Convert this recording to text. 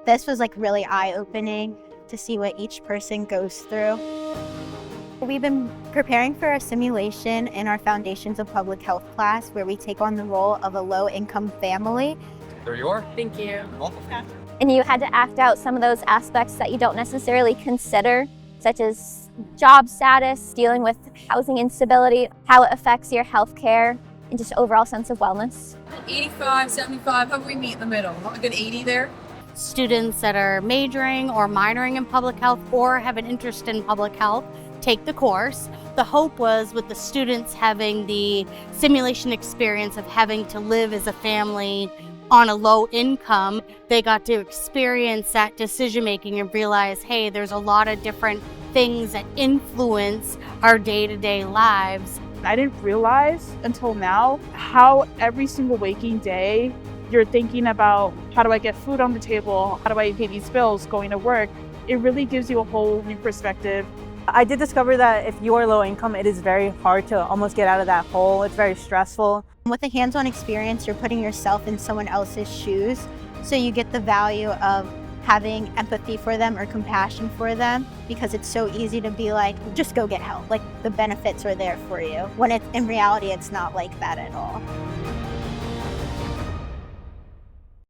This was like really eye-opening to see what each person goes through. We've been preparing for a simulation in our Foundations of Public Health class where we take on the role of a low-income family. There you are. Thank you. And you had to act out some of those aspects that you don't necessarily consider, such as job status, dealing with housing instability, how it affects your healthcare, and just overall sense of wellness. 85, 75, how do we meet in the middle? A good 80 there? Students that are majoring or minoring in public health or have an interest in public health take the course. The hope was with the students having the simulation experience of having to live as a family on a low income, they got to experience that decision making and realize, hey, there's a lot of different things that influence our day-to-day lives. I didn't realize until now how every single waking day you're thinking about, how do I get food on the table? How do I pay these bills going to work? It really gives you a whole new perspective. I did discover that if you are low income, it is very hard to almost get out of that hole. It's very stressful. With a hands-on experience, you're putting yourself in someone else's shoes, so you get the value of having empathy for them or compassion for them, because it's so easy to be like, just go get help. Like, the benefits are there for you, when in reality, it's not like that at all.